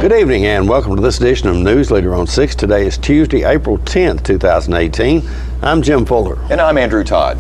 Good evening and welcome to this edition of Newsleader on 6. Today is Tuesday, April 10th, 2018. I'm Jim Fuller. And I'm Andrew Todd.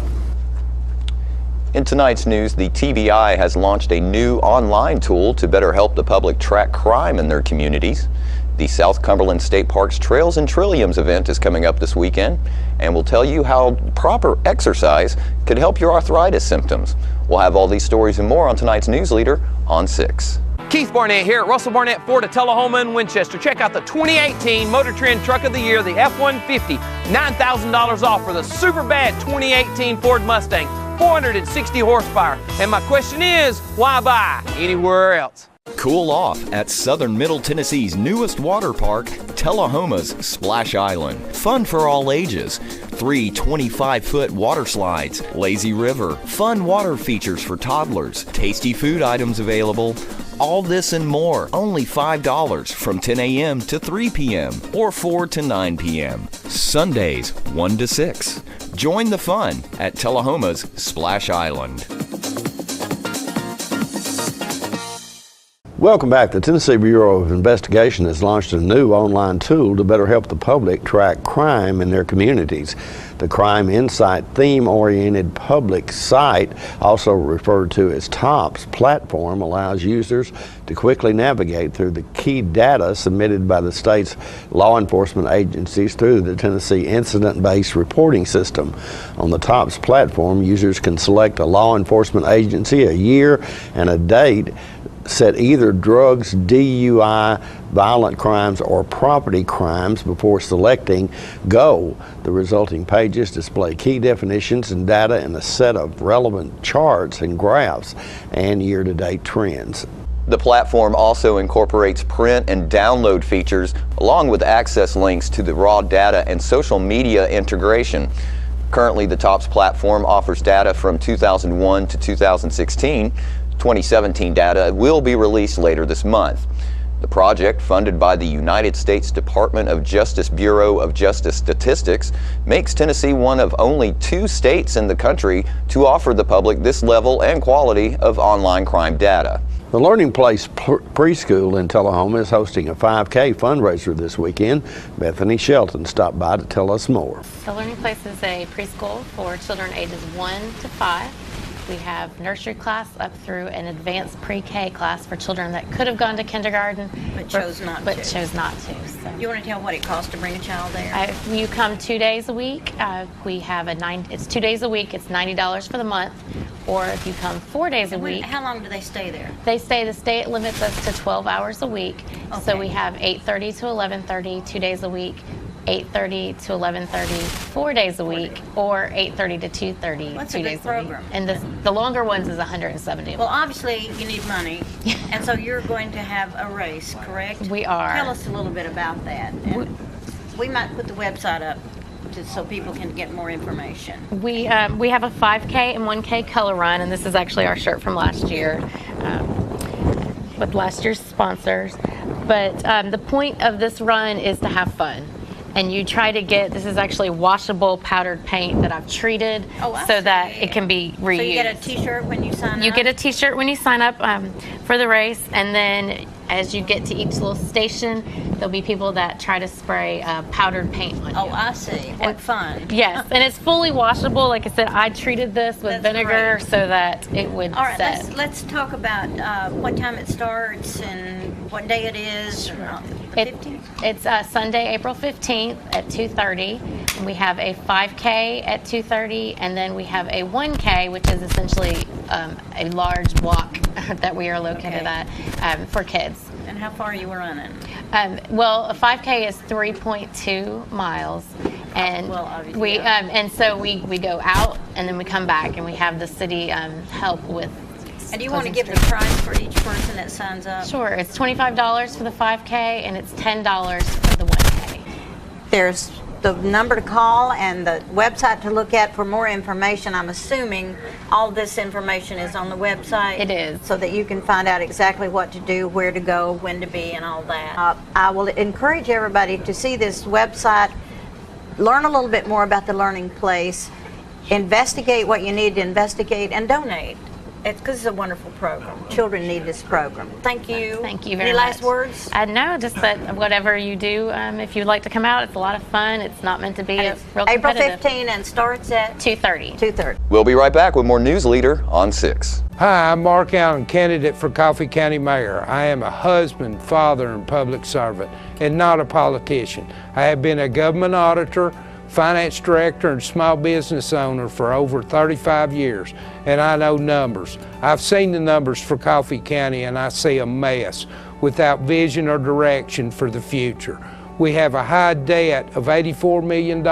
In tonight's news, the TBI has launched a new online tool to better help the public track crime in their communities. The South Cumberland State Park's Trails and Trilliums event is coming up this weekend, and we'll tell you how proper exercise could help your arthritis symptoms. We'll have all these stories and more on tonight's Newsleader on 6. Keith Barnett here at Russell Barnett Ford of Tullahoma and Winchester. Check out the 2018 Motor Trend Truck of the Year, the F-150. $9,000 off for the super bad 2018 Ford Mustang. 460 horsepower. And my question is, why buy anywhere else? Cool off at Southern Middle Tennessee's newest water park, Tullahoma's Splash Island. Fun for all ages. 3 25-foot water slides, lazy river, fun water features for toddlers, tasty food items available. All this and more, only $5 from 10 a.m. to 3 p.m. or 4 to 9 p.m. Sundays 1 to 6. Join the fun at Tullahoma's Splash Island. Welcome back. The Tennessee Bureau of Investigation has launched a new online tool to better help the public track crime in their communities. The Crime Insight theme-oriented public site, also referred to as TOPS platform, allows users to quickly navigate through the key data submitted by the state's law enforcement agencies through the Tennessee Incident-Based Reporting System. On the TOPS platform, users can select a law enforcement agency, a year, and a date, set either drugs, DUI, violent crimes, or property crimes before selecting Go. The resulting pages display key definitions and data in a set of relevant charts and graphs and year-to-date trends. The platform also incorporates print and download features along with access links to the raw data and social media integration. Currently, the TOPS platform offers data from 2001 to 2016. 2017 data will be released later this month. The project, funded by the United States Department of Justice Bureau of Justice Statistics, makes Tennessee one of only 2 states in the country to offer the public this level and quality of online crime data. The Learning Place Preschool in Tullahoma is hosting a 5K fundraiser this weekend. Bethany Shelton stopped by to tell us more. The Learning Place is a preschool for children ages 1 to 5. We have nursery class up through an advanced pre-K class for children that could have gone to kindergarten but chose not to. So. You want to tell what it costs to bring a child there? You come 2 days a week. We have it's 2 days a week. It's $90 for the month. Or if you come 4 days a week. How long do they stay there? The state limits us to 12 hours a week. Okay. So we have 8:30 to 11:30, 2 days a week. 8:30 to 11:30, 4 days a week, or 8:30 to 2:30, That's 2 a days good program. a week. And the longer ones is 170. Well, obviously you need money, and so you're going to have a race, correct? We are. Tell us a little bit about that. And we might put the website up so people can get more information. We have a 5K and 1K color run, and this is actually our shirt from last year with last year's sponsors. But the point of this run is to have fun. And you try to this is actually washable powdered paint that I've treated so that it can be reused. So you get a t-shirt when you sign up? You get a t-shirt when you sign up for the race, and then as you get to each little station, there'll be people that try to spray powdered paint on you. Oh, I see. What fun. Yes, and it's fully washable. Like I said, I treated this with vinegar so that it would All right, set. let's talk about what time it starts and what day it is. Sure. The 15th? It's Sunday, April 15th at 2:30. And we have a 5K at 2:30, and then we have a 1K, which is essentially a large walk that we are located at for kids. And how far are you running? Well, a 5K is 3.2 miles, and so we go out and then we come back, and we have the city help with. And do you want to give the price for each person that signs up? Sure. It's $25 for the 5K, and it's $10 for the 1K. There's the number to call and the website to look at for more information. I'm assuming all this information is on the website. It is. So that you can find out exactly what to do, where to go, when to be, and all that. I will encourage everybody to see this website, learn a little bit more about the Learning Place, investigate what you need to investigate, and donate. It's because it's a wonderful program. Children need this program. Thank you. Thank you very Any much. last words? No, just that whatever you do, if you'd like to come out, it's a lot of fun. It's not meant to be And real April competitive. 15 and starts at 2:30. 2:30. We'll be right back with more Newsleader on 6. Hi, I'm Mark Allen, candidate for Coffee County Mayor. I am a husband, father, and public servant, and not a politician. I have been a government auditor, finance director, and small business owner for over 35 years, and I know numbers. I've seen the numbers for Coffee County, and I see a mess without vision or direction for the future. We have a high debt of $84 million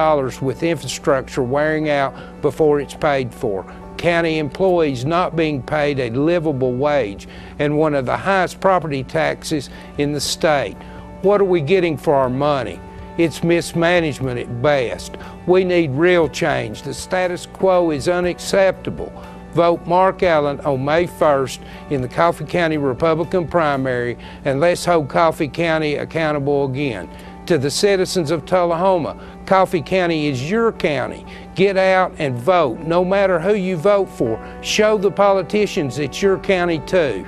with infrastructure wearing out before it's paid for. County employees not being paid a livable wage, and one of the highest property taxes in the state. What are we getting for our money? It's mismanagement at best. We need real change. The status quo is unacceptable. Vote Mark Allen on May 1st in the Coffee County Republican primary, and let's hold Coffee County accountable again. To the citizens of Tullahoma, Coffee County is your county. Get out and vote. No matter who you vote for, show the politicians it's your county too.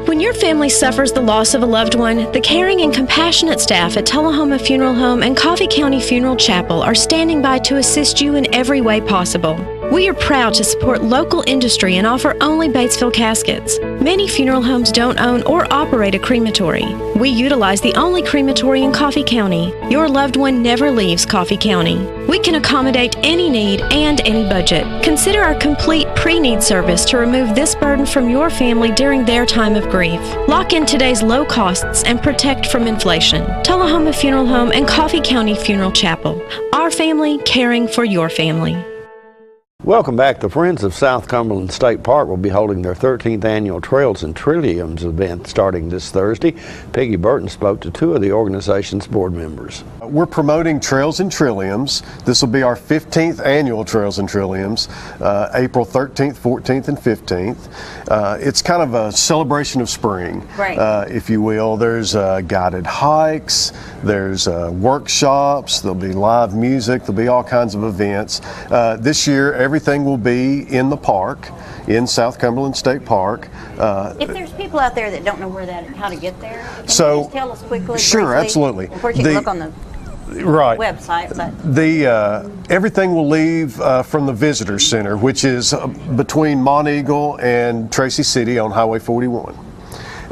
When your family suffers the loss of a loved one, the caring and compassionate staff at Tullahoma Funeral Home and Coffee County Funeral Chapel are standing by to assist you in every way possible. We are proud to support local industry and offer only Batesville caskets. Many funeral homes don't own or operate a crematory. We utilize the only crematory in Coffee County. Your loved one never leaves Coffee County. We can accommodate any need and any budget. Consider our complete pre-need service to remove this burden from your family during their time of grief. Lock in today's low costs and protect from inflation. Tullahoma Funeral Home and Coffee County Funeral Chapel. Our family caring for your family. Welcome back. The Friends of South Cumberland State Park will be holding their 13th annual Trails and Trilliums event starting this Thursday. Peggy Burton spoke to two of the organization's board members. We're promoting Trails and Trilliums. This will be our 15th annual Trails and Trilliums, April 13th, 14th, and 15th. It's kind of a celebration of spring, if you will. There's guided hikes, there's workshops, there'll be live music, there'll be all kinds of events. This year, everything will be in the park, in South Cumberland State Park. If there's people out there that don't know how to get there, can you just tell us quickly? Sure, briefly? absolutely. Of course, you can look on the website, but everything will leave from the Visitor Center, which is between Monteagle and Tracy City on Highway 41.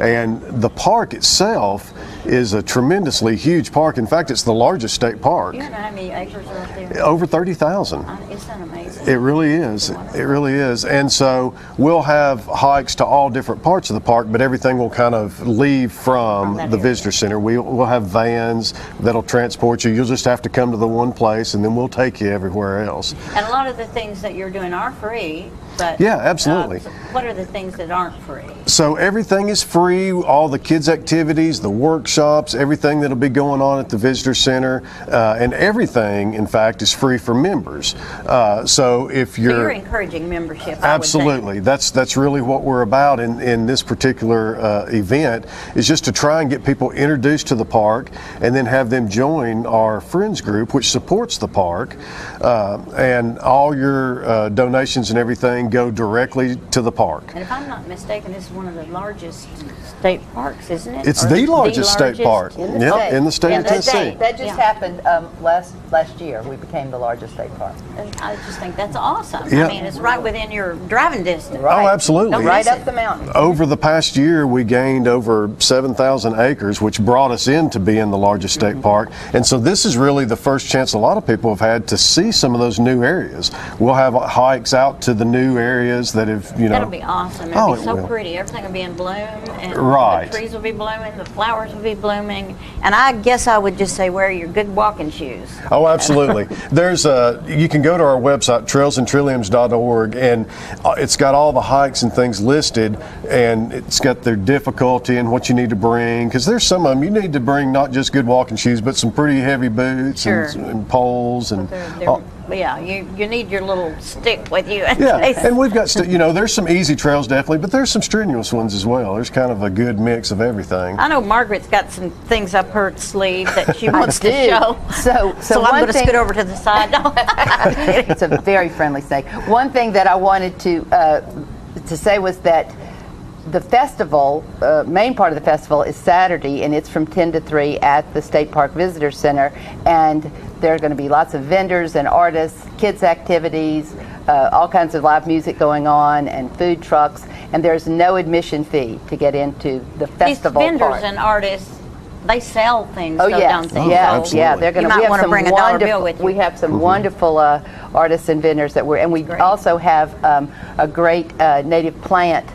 And the park itself is a tremendously huge park. In fact, it's the largest state park. You don't know how many acres are out there? Over 30,000. Isn't that amazing? It really is. It really is. And so we'll have hikes to all different parts of the park, but everything will kind of leave from the Visitor Center. We'll have vans that'll transport you. You'll just have to come to the one place, and then we'll take you everywhere else. And a lot of the things that you're doing are free. But, yeah, absolutely. So what are the things that aren't free? So everything is free, all the kids' activities, the workshops, everything that'll be going on at the Visitor Center, and everything, in fact, is free for members. So if you're encouraging membership, absolutely, that's really what we're about in this particular event, is just to try and get people introduced to the park and then have them join our Friends group, which supports the park, and all your donations and everything go directly to the park. And if I'm not mistaken, this is one of the largest state parks, isn't it? It's the largest state park in the state of Tennessee. That just happened last year. We became the largest state park. I just think that's awesome. Yeah. I mean, it's right within your driving distance. Oh, absolutely. Right up the mountain. Over the past year, we gained over 7,000 acres, which brought us into being the largest state park. And so this is really the first chance a lot of people have had to see some of those new areas. We'll have hikes out to the new areas that have, That'll be awesome. It'll be so pretty. Everything will be in bloom. And the trees will be blooming. The flowers will be blooming. And I guess I would just say wear your good walking shoes. Oh, absolutely. There's you can go to our website, trailsandtrilliums.org, and it's got all the hikes and things listed, and it's got their difficulty and what you need to bring, because there's some of them you need to bring not just good walking shoes, but some pretty heavy boots and poles and Yeah, you need your little stick with you. Yeah, and we've got, there's some easy trails definitely, but there's some strenuous ones as well. There's kind of a good mix of everything. I know Margaret's got some things up her sleeve that she wants to show. So I'm going to scoot over to the side. It's a very friendly snake. One thing that I wanted to say was that the festival, main part of the festival is Saturday, and it's from 10 to 3 at the State Park Visitor Center, and there are going to be lots of vendors and artists, kids activities, all kinds of live music going on, and food trucks, and there's no admission fee to get into the festival. These vendors part. And artists, they sell things. Oh yes, yeah, they're going to. We have some bring a dollar bill with you. We have some wonderful artists and vendors and we also have a great native plant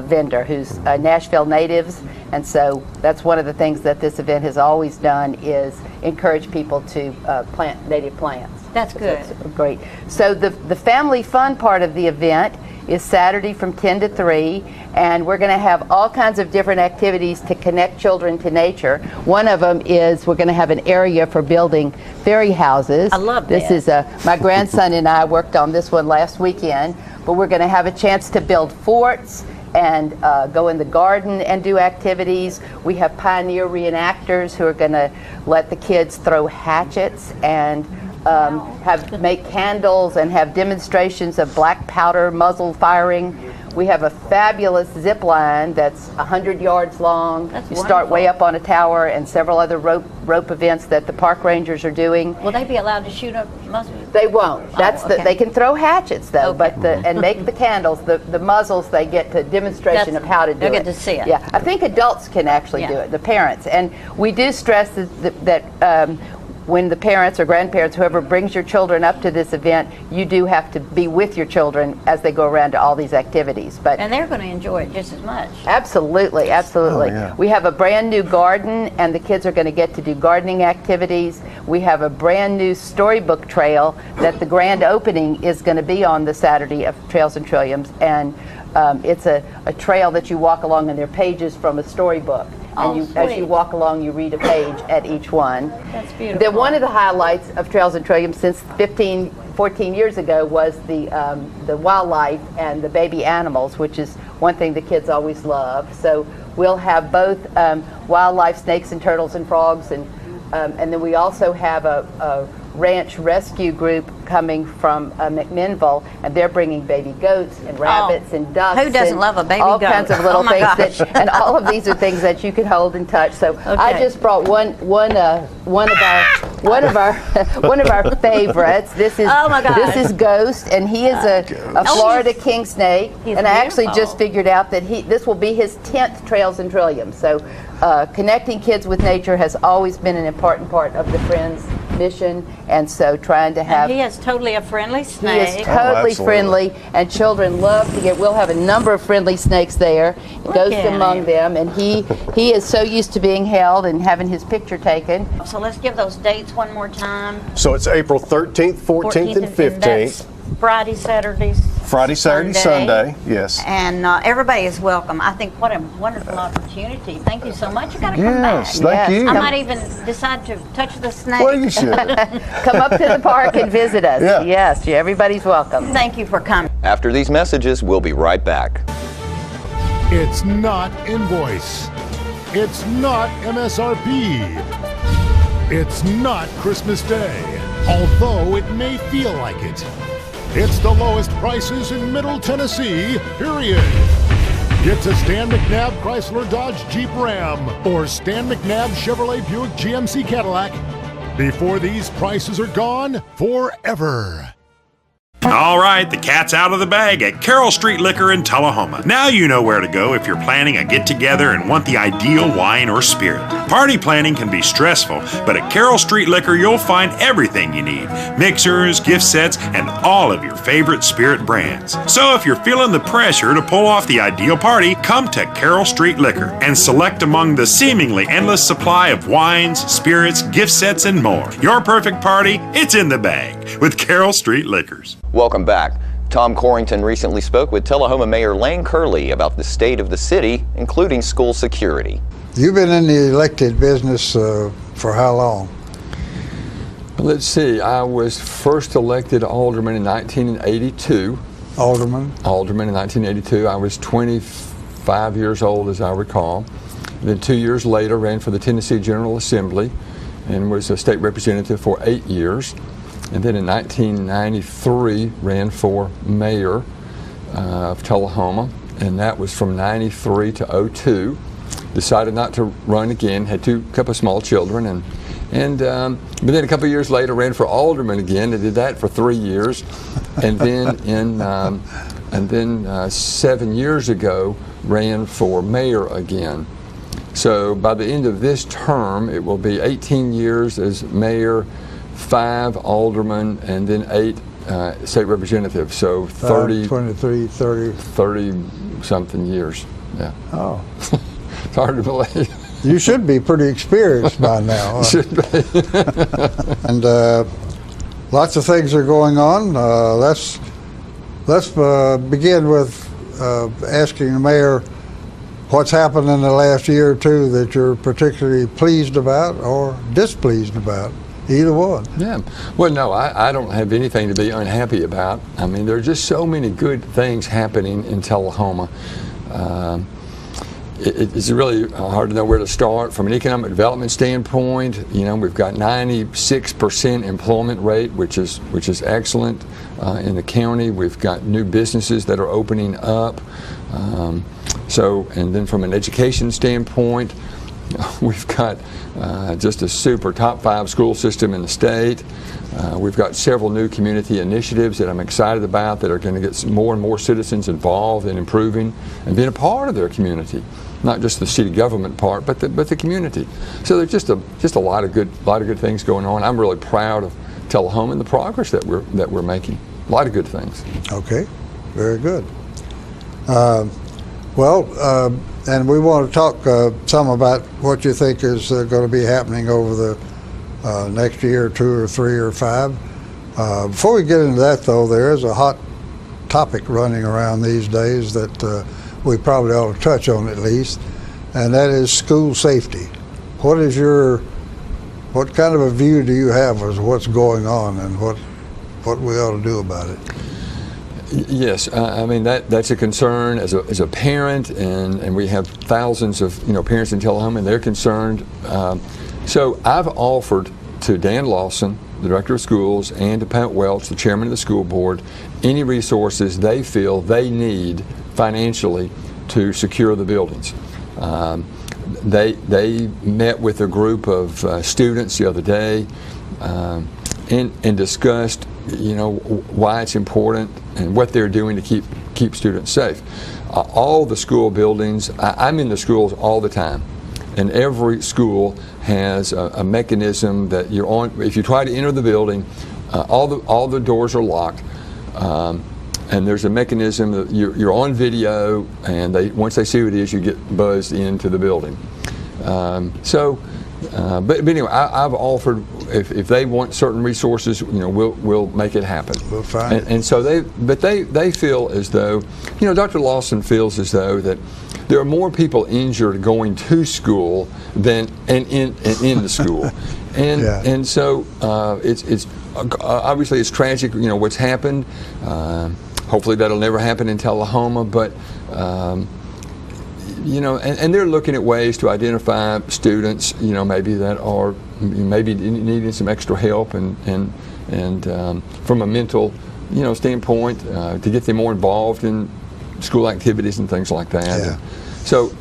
vendor who's Nashville natives, and so that's one of the things that this event has always done is encourage people to plant native plants. That's good. So that's great. So the family fun part of the event is Saturday from 10 to 3, and we're going to have all kinds of different activities to connect children to nature. One of them is we're going to have an area for building fairy houses. I love this. This is my grandson and I worked on this one last weekend, but we're going to have a chance to build forts and go in the garden and do activities. We have pioneer reenactors who are going to let the kids throw hatchets and make candles and have demonstrations of black powder muzzle firing. We have a fabulous zip line that's 100 yards long. That's you start way up on a tower, and several other rope events that the park rangers are doing. Will they be allowed to shoot a muzzle? They won't. That's they can throw hatchets though, but and make the candles. The muzzles they get to demonstration of how to do it. They'll get to see it. Yeah, I think adults can actually do it. The parents, and we do stress that when the parents or grandparents, whoever brings your children up to this event, you do have to be with your children as they go around to all these activities. And they're going to enjoy it just as much. Absolutely, absolutely. Oh, yeah. We have a brand new garden, and the kids are going to get to do gardening activities. We have a brand new storybook trail that the grand opening is going to be on the Saturday of Trails and Trilliums, and it's a trail that you walk along, and there are pages from a storybook. And as you walk along, you read a page at each one. That's beautiful. Then one of the highlights of Trails and Trilliums since 14 years ago was the wildlife and the baby animals, which is one thing the kids always love. So we'll have both wildlife, snakes and turtles and frogs, and then we also have a ranch rescue group coming from McMinnville, and they're bringing baby goats and rabbits and ducks. Who doesn't love a baby all goat? All kinds of little things and all of these are things that you can hold and touch. So I just brought one of our favorites. This is this is Ghost, and he is a Florida king snake. And I actually just figured out that this will be his 10th Trails and Trilliums. So connecting kids with nature has always been an important part of the Friends mission, and so trying to have. And he is totally a friendly snake. He is totally friendly, and children love to get. We'll have a number of friendly snakes there, Ghost among them, and he is so used to being held and having his picture taken. So let's give those dates one more time. So it's April 13th, 14th, and 15th. Friday, Saturdays. Friday, Saturday, Sunday, yes. And everybody is welcome. I think what a wonderful opportunity. Thank you so much. You got to come back. Yes, thank you. I might even decide to touch the snake. Well, you should. Come up to the park and visit us. Yeah. Yes, everybody's welcome. Thank you for coming. After these messages, we'll be right back. It's not invoice. It's not MSRP. It's not Christmas Day, although it may feel like it. It's the lowest prices in Middle Tennessee, period. Get to Stan McNabb Chrysler Dodge Jeep Ram or Stan McNabb Chevrolet Buick GMC Cadillac before these prices are gone forever. All right, the cat's out of the bag at Carroll Street Liquor in Tullahoma. Now you know where to go if you're planning a get-together and want the ideal wine or spirit. Party planning can be stressful, but at Carroll Street Liquor you'll find everything you need. Mixers, gift sets, and all of your favorite spirit brands. So if you're feeling the pressure to pull off the ideal party, come to Carroll Street Liquor and select among the seemingly endless supply of wines, spirits, gift sets, and more. Your perfect party, it's in the bag with Carroll Street Liquors. Welcome back. Tom Corrington recently spoke with Tullahoma Mayor Lane Curley about the state of the city, including school security. You've been in the elected business for how long? Let's see, I was first elected alderman in 1982. Alderman? Alderman in 1982. I was 25 years old, as I recall. Then 2 years later, ran for the Tennessee General Assembly and was a state representative for 8 years. And then in 1993, ran for mayor of Tullahoma, and that was from 93 to 02. Decided not to run again, had a couple of small children, but then a couple of years later ran for alderman again. I did that for 3 years, and then 7 years ago ran for mayor again. So by the end of this term, it will be 18 years as mayor, 5 aldermen, and then 8 state representatives. So 30, 23, 30 something years. Yeah. Oh. It's hard to believe. You should be pretty experienced by now. Should be. And lots of things are going on. Let's begin with asking the mayor what's happened in the last year or two that you're particularly pleased about or displeased about. Either one. Yeah. Well, no, I don't have anything to be unhappy about. I mean, there are just so many good things happening in Tullahoma. It's really hard to know where to start. From an economic development standpoint, you know, we've got 96% employment rate, which is excellent in the county. We've got new businesses that are opening up. And then from an education standpoint, we've got just a super top 5 school system in the state. We've got several new community initiatives that I'm excited about that are going to get more and more citizens involved in improving and being a part of their community, not just the city government part, but the community. So there's just a lot of good things going on. I'm really proud of Tullahoma and the progress that we're making. A lot of good things. Okay, very good. And we want to talk some about what you think is going to be happening over the next year or 2 or 3 or 5. Before we get into that, though, there is a hot topic running around these days that we probably ought to touch on at least, and that is school safety. What kind of a view do you have as what's going on and what we ought to do about it? Yes, I mean that's a concern as a parent, and we have thousands of parents in Tullahoma, and they're concerned. So I've offered to Dan Lawson, the director of schools, and to Pat Welch, the chairman of the school board, any resources they feel they need financially to secure the buildings. They met with a group of students the other day and discussed why it's important and what they're doing to keep students safe. All the school buildings, I'm in the schools all the time, and every school has a mechanism that you're on. If you try to enter the building, all the doors are locked, and there's a mechanism that you're on video, and once they see who it is, you get buzzed into the building. But anyway, I've offered if they want certain resources, we'll make it happen. We'll find it. And so they feel as though, Dr. Lawson feels as though that there are more people injured going to school than in the school, and so it's obviously it's tragic, what's happened. Hopefully that'll never happen in Tullahoma, but. And they're looking at ways to identify students, maybe that are maybe needing some extra help and from a mental, standpoint, to get them more involved in school activities and things like that. Yeah. So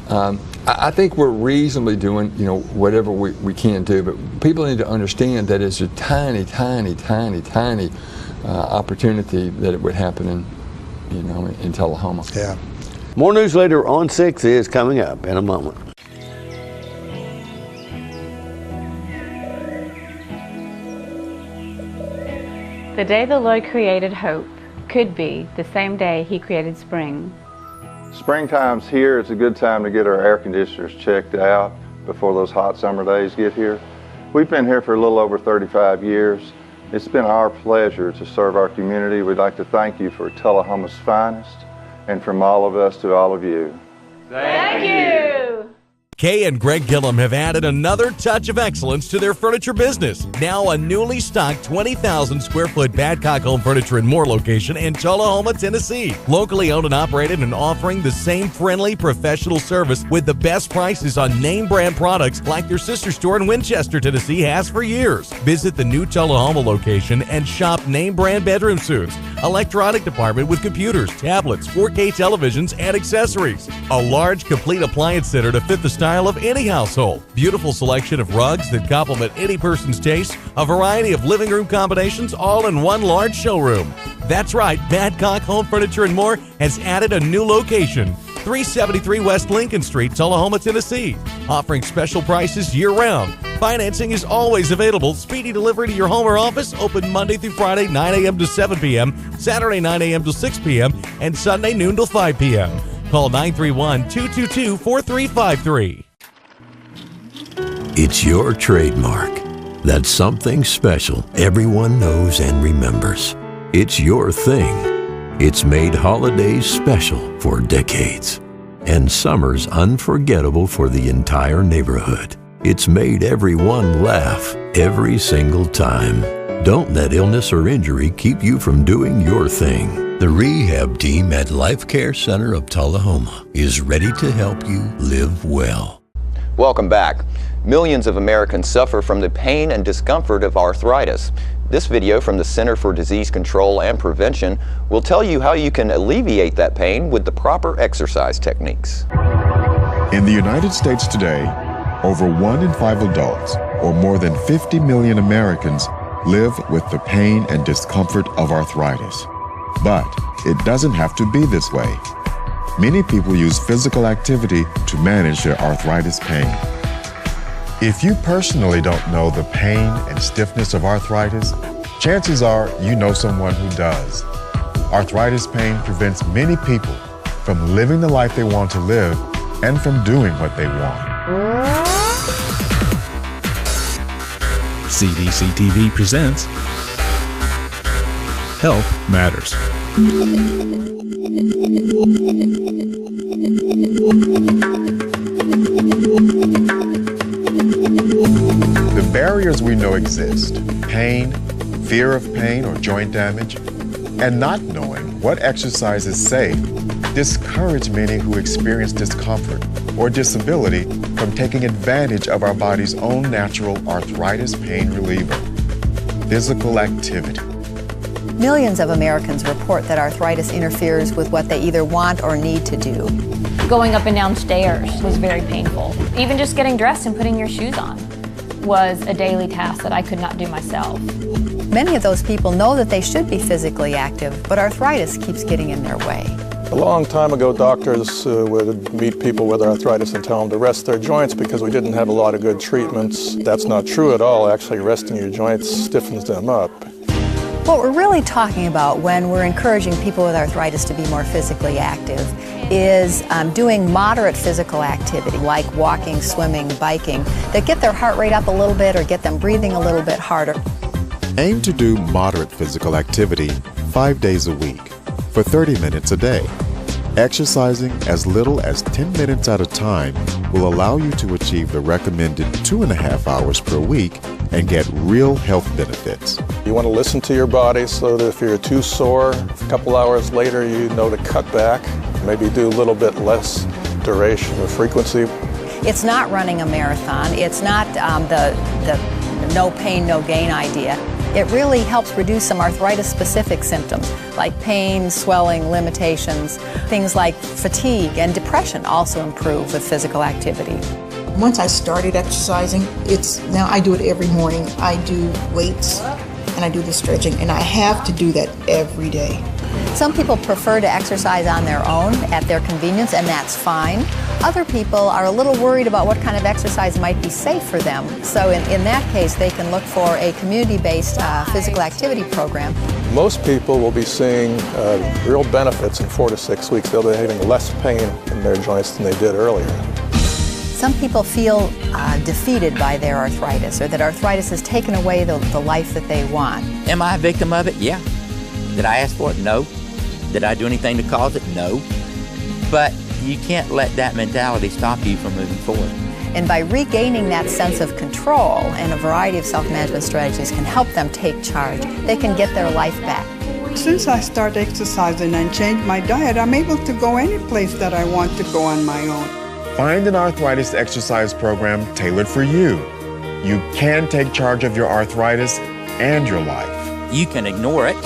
I think we're reasonably doing, whatever we can do, but people need to understand that it's a tiny, tiny, tiny, tiny opportunity that it would happen in Tullahoma. Yeah. More Newsleader on 6 is coming up in a moment. The day the Lord created hope could be the same day He created spring. Springtime's here. It's a good time to get our air conditioners checked out before those hot summer days get here. We've been here for a little over 35 years. It's been our pleasure to serve our community. We'd like to thank you for Tullahoma's finest, and from all of us to all of you. Thank you. Kay and Greg Gillum have added another touch of excellence to their furniture business. Now a newly stocked 20,000 square foot Badcock Home Furniture and More location in Tullahoma, Tennessee. Locally owned and operated and offering the same friendly professional service with the best prices on name brand products like their sister store in Winchester, Tennessee has for years. Visit the new Tullahoma location and shop name brand bedroom suites, electronic department with computers, tablets, 4K televisions, and accessories. A large complete appliance center to fit the style of any household. Beautiful selection of rugs that complement any person's taste. A variety of living room combinations all in one large showroom. That's right, Badcock Home Furniture and More has added a new location. 373 West Lincoln Street, Tullahoma, Tennessee. Offering special prices year-round. Financing is always available. Speedy delivery to your home or office. Open Monday through Friday, 9 a.m. to 7 p.m., Saturday, 9 a.m. to 6 p.m., and Sunday, noon till 5 p.m. Call 931-222-4353. It's your trademark. That's something special everyone knows and remembers. It's your thing. It's made holidays special for decades and summers unforgettable for the entire neighborhood. It's made everyone laugh every single time. Don't let illness or injury keep you from doing your thing. The rehab team at Life Care Center of Tullahoma is ready to help you live well. Welcome back. Millions of Americans suffer from the pain and discomfort of arthritis. This video from the Center for Disease Control and Prevention will tell you how you can alleviate that pain with the proper exercise techniques. In the United States today, over 1 in 5 adults, or more than 50 million Americans, live with the pain and discomfort of arthritis. But it doesn't have to be this way. Many people use physical activity to manage their arthritis pain. If you personally don't know the pain and stiffness of arthritis, chances are you know someone who does. Arthritis pain prevents many people from living the life they want to live and from doing what they want. CDC TV presents Health Matters. The barriers we know exist, pain, fear of pain or joint damage, and not knowing what exercise is safe, discourage many who experience discomfort or disability from taking advantage of our body's own natural arthritis pain reliever, physical activity. Millions of Americans report that arthritis interferes with what they either want or need to do. Going up and down stairs was very painful. Even just getting dressed and putting your shoes on was a daily task that I could not do myself. Many of those people know that they should be physically active, but arthritis keeps getting in their way. A long time ago, doctors would meet people with arthritis and tell them to rest their joints because we didn't have a lot of good treatments. That's not true at all. Actually, resting your joints stiffens them up. What we're really talking about when we're encouraging people with arthritis to be more physically active is doing moderate physical activity like walking, swimming, biking that get their heart rate up a little bit or get them breathing a little bit harder. Aim to do moderate physical activity 5 days a week for 30 minutes a day. Exercising as little as 10 minutes at a time will allow you to achieve the recommended 2.5 hours per week and get real health benefits. You want to listen to your body so that if you're too sore, a couple hours later you know to cut back, maybe do a little bit less duration or frequency. It's not running a marathon. It's not the no pain, no gain idea. It really helps reduce some arthritis-specific symptoms like pain, swelling, limitations. Things like fatigue and depression also improve with physical activity. Once I started exercising, now I do it every morning. I do weights and I do the stretching, and I have to do that every day. Some people prefer to exercise on their own at their convenience, and that's fine. Other people are a little worried about what kind of exercise might be safe for them. So in that case, they can look for a community-based physical activity program. Most people will be seeing real benefits in 4 to 6 weeks. They'll be having less pain in their joints than they did earlier. Some people feel defeated by their arthritis, or that arthritis has taken away the life that they want. Am I a victim of it? Yeah. Did I ask for it? No. Did I do anything to cause it? No. But you can't let that mentality stop you from moving forward. And by regaining that sense of control, and a variety of self-management strategies can help them take charge, they can get their life back. Since I started exercising and changed my diet, I'm able to go any place that I want to go on my own. Find an arthritis exercise program tailored for you. You can take charge of your arthritis and your life. You can ignore it,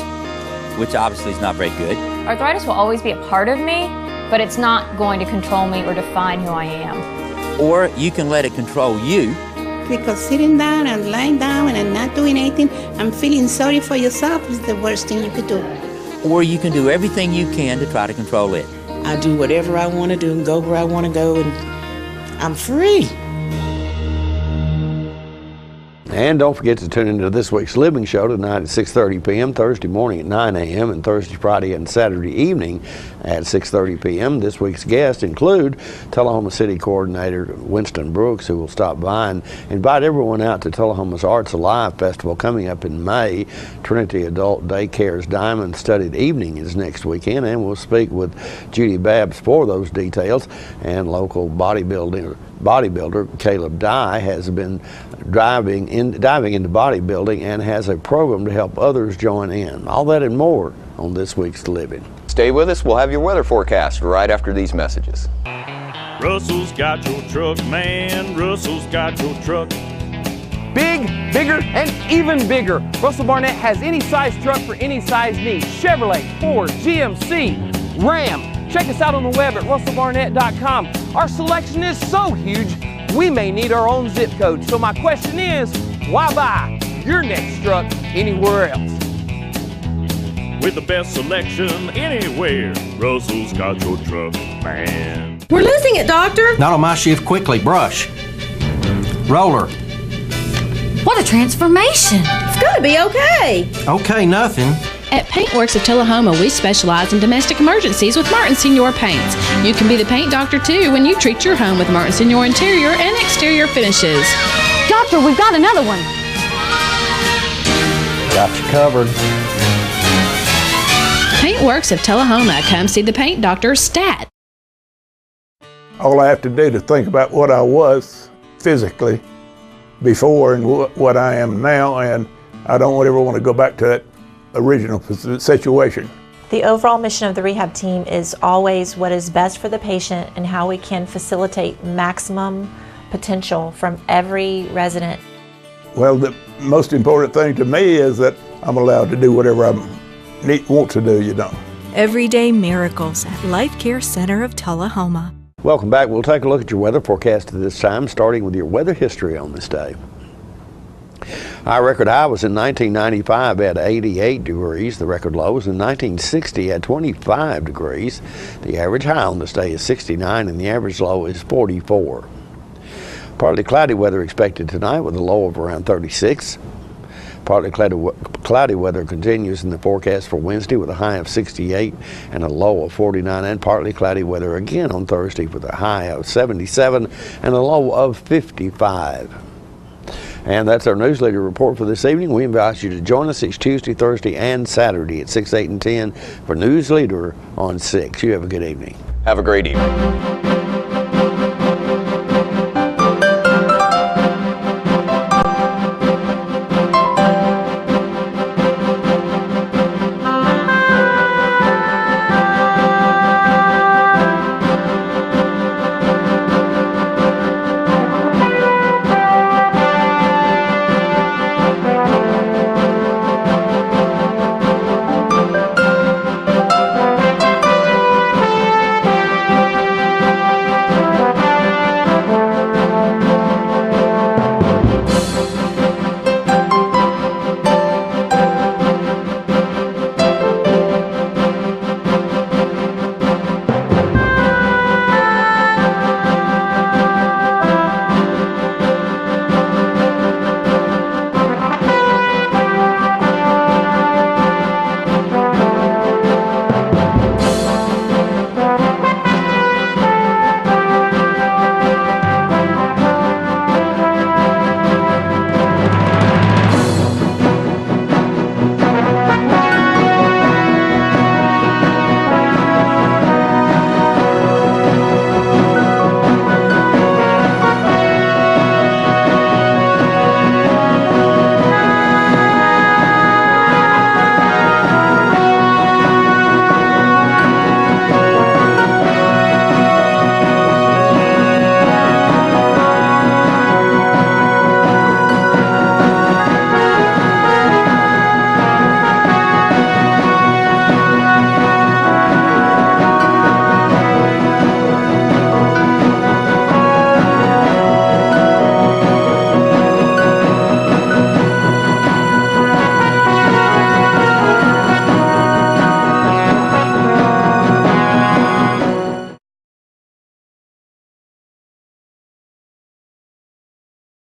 which obviously is not very good. Arthritis will always be a part of me, but it's not going to control me or define who I am. Or you can let it control you. Because sitting down and lying down and not doing anything and feeling sorry for yourself is the worst thing you could do. Or you can do everything you can to try to control it. I do whatever I want to do and go where I want to go, and I'm free. And don't forget to tune into this week's Living Show tonight at 6:30 p.m., Thursday morning at 9 a.m., and Thursday, Friday, and Saturday evening at 6:30 p.m. This week's guests include Tullahoma City Coordinator Winston Brooks, who will stop by and invite everyone out to Tullahoma's Arts Alive Festival coming up in May. Trinity Adult Daycare's Diamond Studded Evening is next weekend, and we'll speak with Judy Babbs for those details. And local bodybuilder Caleb Dye has been diving into bodybuilding and has a program to help others join in. All that and more on this week's Living. Stay with us. We'll have your weather forecast right after these messages. Russell's got your truck, man. Russell's got your truck. Big, bigger, and even bigger. Russell Barnett has any size truck for any size need. Chevrolet, Ford, GMC, Ram. Check us out on the web at russellbarnett.com. Our selection is so huge, we may need our own zip code. So my question is, why buy your next truck anywhere else? With the best selection anywhere, Russell's got your truck, man. We're losing it, Doctor. Not on my shift. Quickly, brush. Roller. What a transformation. It's gonna be okay. Okay, nothing. At Paintworks of Tullahoma, we specialize in domestic emergencies with Martin Senior Paints. You can be the paint doctor too when you treat your home with Martin Senior interior and exterior finishes. Doctor, we've got another one. Got you covered. Paintworks of Tullahoma. Come see the paint doctor, Stat. All I have to do to think about what I was physically before and what I am now, and I don't ever want to go back to that original situation. The overall mission of the rehab team is always what is best for the patient and how we can facilitate maximum potential from every resident. Well, the most important thing to me is that I'm allowed to do whatever I want to do, you know. Everyday miracles at Life Care Center of Tullahoma. Welcome back. We'll take a look at your weather forecast at this time, starting with your weather history on this day. Our record high was in 1995 at 88 degrees. The record low was in 1960 at 25 degrees. The average high on this day is 69 and the average low is 44. Partly cloudy weather expected tonight with a low of around 36. Partly cloudy weather continues in the forecast for Wednesday with a high of 68 and a low of 49, and partly cloudy weather again on Thursday with a high of 77 and a low of 55. And that's our Newsleader report for this evening. We invite you to join us each Tuesday, Thursday, and Saturday at 6, 8, and 10 for Newsleader on 6. You have a good evening. Have a great evening.